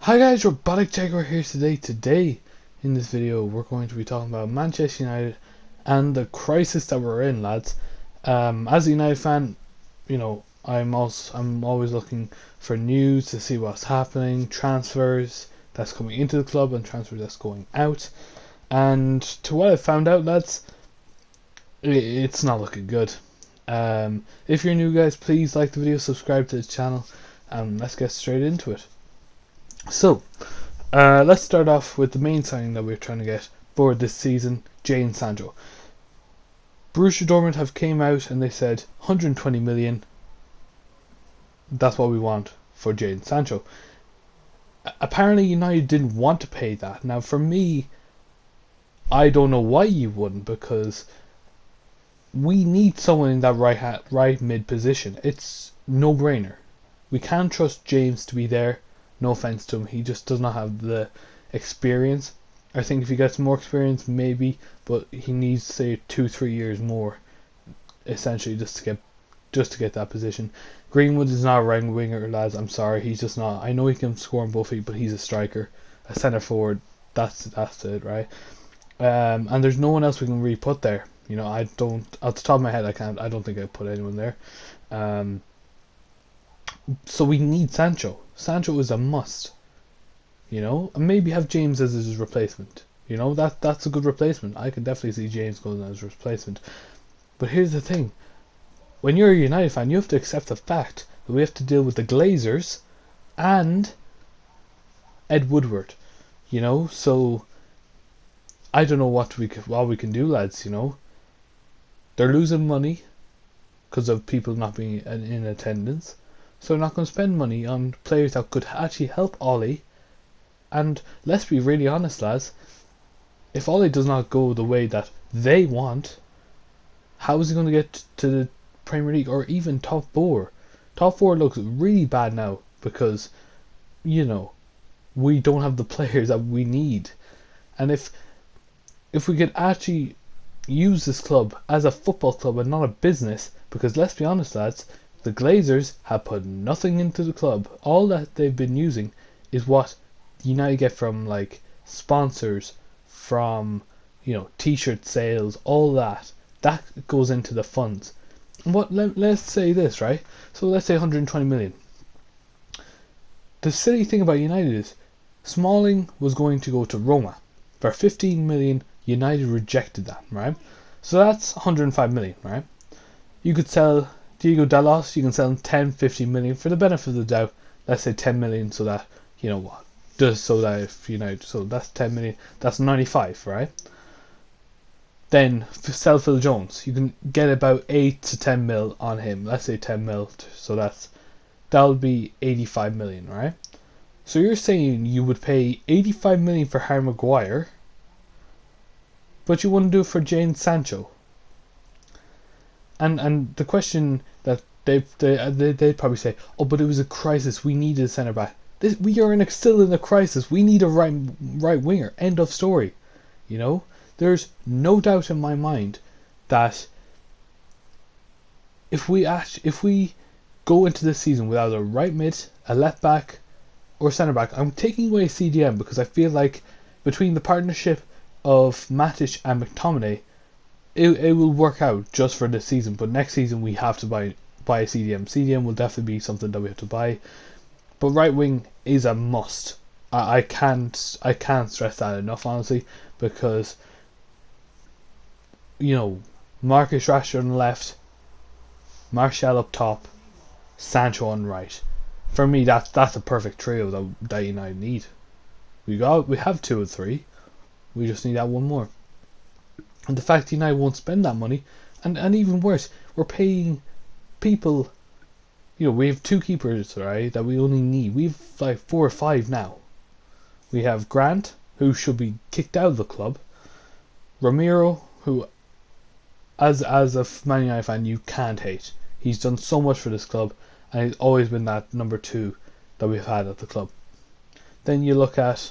Hi guys, Robotic Jaguar here today. Today, in this video, we're going to be talking about Manchester United and the crisis that we're in, lads. As a United fan, I'm always looking for news to see what's happening, transfers that's coming into the club and transfers that's going out. And to what I found out, lads, it's not looking good. If you're new, guys, please like the video, subscribe to the channel, and let's get straight into it. So, let's start off with the main signing that we're trying to get for this season, Jadon Sancho. Borussia Dortmund have came out and they said 120 million. That's what we want for Jadon Sancho. Apparently, United didn't want to pay that. Now, for me, I don't know why you wouldn't, because we need someone in that right mid position. It's no brainer. We can't trust James to be there. No offense to him, he just does not have the experience. I think if he gets more experience, maybe, but he needs, say, 2-3 years more, essentially, just to get that position. Greenwood is not a right winger, lads. I'm sorry, he's just not. I know he can score on both feet, but he's a striker, a centre forward. That's it, right? And there's no one else we can really put there. I don't, off the top of my head, I don't think I'd put anyone there. So we need Sancho. Sancho is a must. And maybe have James as his replacement. That's a good replacement. I can definitely see James going as his replacement. But here's the thing. When you're a United fan, you have to accept the fact that we have to deal with the Glazers and Ed Woodward. So I don't know what we can do, lads. They're losing money because of people not being in attendance. So they're not going to spend money on players that could actually help Ollie. And let's be really honest, lads. If Ollie does not go the way that they want, how is he going to get to the Premier League or even top four? Top four looks really bad now because, we don't have the players that we need. And if we could actually use this club as a football club and not a business, because let's be honest, lads, the Glazers have put nothing into the club. All that they've been using is what United get from sponsors, from t-shirt sales, all that. That goes into the funds. Let's say this, right? So let's say 120 million. The silly thing about United is Smalling was going to go to Roma for 15 million. United rejected that, right? So that's 105 million, right? You could sell Diego Dallos, you can sell him 10-15 million for the benefit of the doubt. Let's say 10 million, so that just so that if so that's 10 million, that's 95, right? Then sell Phil Jones, you can get about 8 to 10 mil on him. Let's say 10 mil, so that'll be 85 million, right? So you're saying you would pay 85 million for Harry Maguire, but you wouldn't do it for Jadon Sancho. And the question that they'd probably say, oh, but it was a crisis. We needed a centre back. We are still in a crisis. We need a right winger. End of story. There's no doubt in my mind that if we go into this season without a right mid, a left back, or centre back, I'm taking away CDM because I feel like between the partnership of Matic and McTominay, it will work out just for this season, but next season we have to buy a CDM. CDM will definitely be something that we have to buy. But right wing is a must. I can't stress that enough, honestly, because Marcus Rashford on the left, Martial up top, Sancho on right. For me, that's a perfect trio that United need. We have 2 or 3. We just need that one more. And the fact United won't spend that money, and even worse, we're paying people. We have 2 keepers, right, that we only need. We have 4 or 5 now. We have Grant, who should be kicked out of the club. Ramiro, who, as a Man United fan, you can't hate. He's done so much for this club, and he's always been that number 2 that we've had at the club. Then you look at,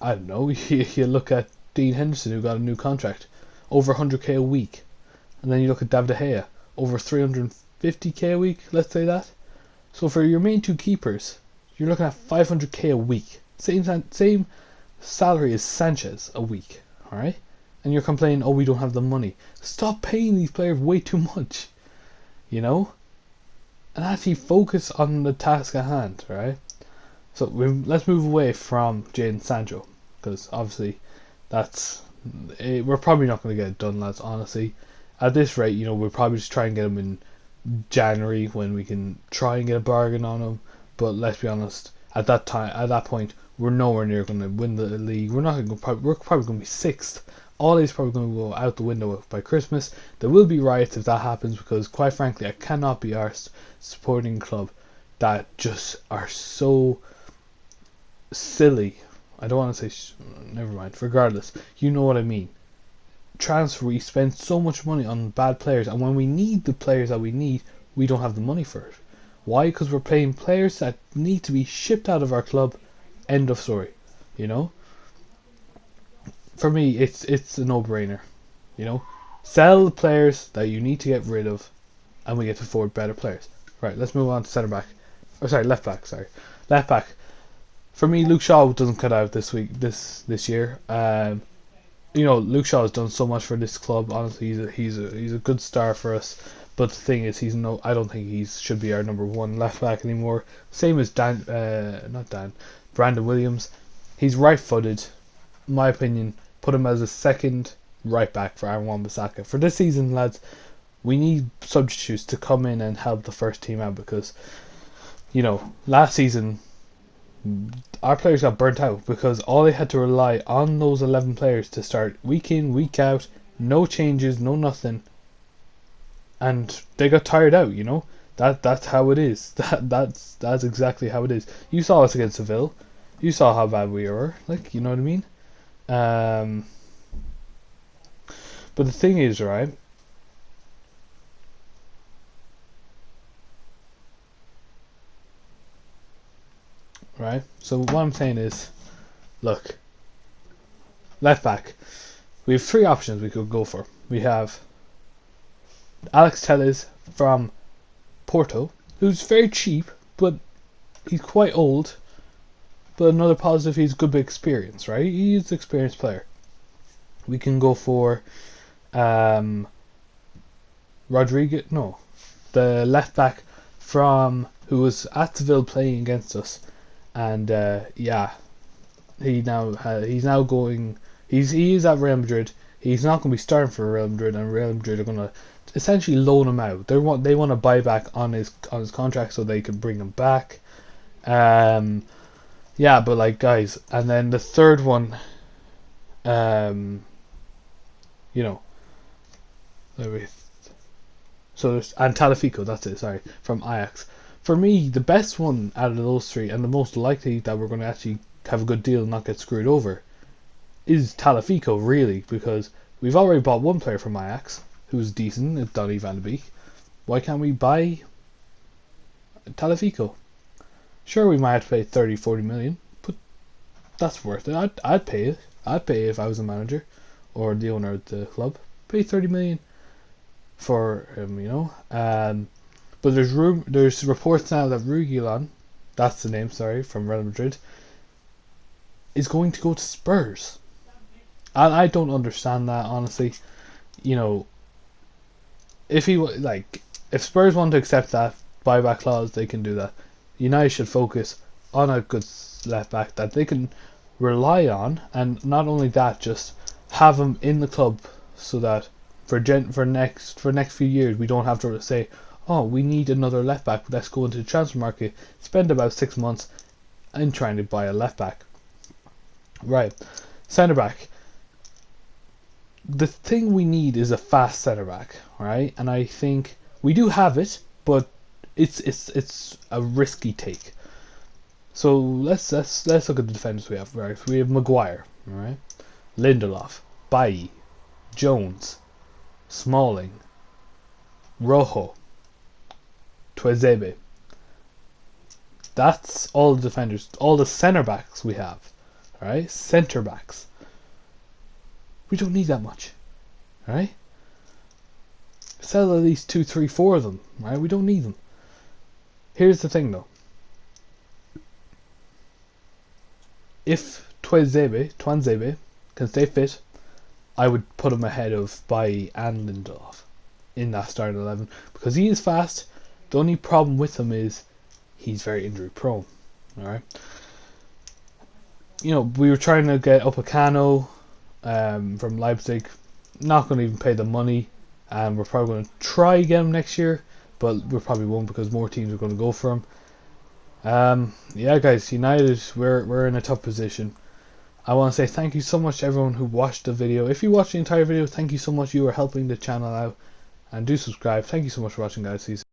I don't know, you look at Dean Henderson, who got a new contract, over 100k a week. And then you look at David De Gea, over 350k a week, let's say that. So for your main 2 keepers, you're looking at 500k a week. Same salary as Sanchez a week, alright? And you're complaining, oh, we don't have the money. Stop paying these players way too much, you know? And actually focus on the task at hand, right? So let's move away from Jadon Sancho, because obviously we're probably not going to get it done, lads, honestly. At this rate, you know, we'll probably just try and get him in January when we can try and get a bargain on him. But let's be honest, at that point, we're nowhere near going to win the league. We're probably going to be sixth. All is probably going to go out the window by Christmas. There will be riots if that happens, because quite frankly, I cannot be arsed supporting a club that just are so silly. I don't want to say never mind. Regardless, you know what I mean. We spend so much money on bad players, and when we need the players that we need, we don't have the money for it. Why? Because we're playing players that need to be shipped out of our club. End of story. You know. For me, it's a no-brainer. You know, sell the players that you need to get rid of, and we get to afford better players. Right. Let's move on to centre back. Or sorry, left back. Sorry, left back. For me, Luke Shaw doesn't cut out this year. You know, Luke Shaw has done so much for this club. Honestly, he's a good star for us. But the thing is, I don't think he should be our number one left back anymore. Same as Brandon Williams. He's right-footed. In my opinion, put him as a second right back for Aaron Wan-Bissaka. For this season, lads, we need substitutes to come in and help the first team out, because, you know, last season our players got burnt out because all they had to rely on those 11 players to start week in, week out, no changes, no nothing, and they got tired out. You know, that's how it is. That's exactly how it is. You saw us against Seville. You saw how bad we were. Like, you know what I mean? But the thing is, right? Right. So what I'm saying is, look, left back. We have three options we could go for. We have Alex Telles from Porto, who's very cheap, but he's quite old. But another positive, he's good big experience, right? He's an experienced player. We can go for Rodriguez. No, the left back from who was at Seville playing against us, and yeah, he is at Real Madrid. He's not going to be starting for Real Madrid, and Real Madrid are going to essentially loan him out. They want a buyback on his contract so they can bring him back. Yeah, but like, guys, and then the third one, you know, so there's Tagliafico, that's it, sorry, from Ajax. For me, the best one out of those three, and the most likely that we're going to actually have a good deal and not get screwed over, is Tagliafico, really, because we've already bought one player from Ajax who's decent, it's Donny van de Beek. Why can't we buy Tagliafico? Sure, we might have to pay 30-40 million, but that's worth it. I'd pay it. I'd pay it if I was a manager or the owner of the club. Pay 30 million for him, you know. But there's reports now that Reguilon, that's the name, sorry, from Real Madrid, is going to go to Spurs. And I don't understand that, honestly. You know, if Spurs want to accept that buyback clause, they can do that. United should focus on a good left back that they can rely on, and not only that, just have him in the club so that for next few years we don't have to say, oh, we need another left back. Let's go into the transfer market, spend about 6 months, and trying to buy a left back. Right, centre back. The thing we need is a fast centre back, right? And I think we do have it, but it's a risky take. So let's look at the defenders we have. Right, we have Maguire, right? Lindelof, Bailly, Jones, Smalling, Rojo, Tuizebe. That's all the defenders, all the centre backs we have. Alright, centre backs. We don't need that much. Alright? Sell at least 2, 3, 4 of them. Right? We don't need them. Here's the thing though. if Tuanzebe can stay fit, I would put him ahead of Bailly and Lindelof in that starting 11 because he is fast. The only problem with him is he's very injury prone. Alright. We were trying to get Upamecano from Leipzig. Not going to even pay the money, and we're probably going to try get him next year, but we probably won't because more teams are going to go for him. Yeah, guys, United, we're in a tough position. I want to say thank you so much to everyone who watched the video. If you watched the entire video, thank you so much. You are helping the channel out, and do subscribe. Thank you so much for watching, guys. See you soon.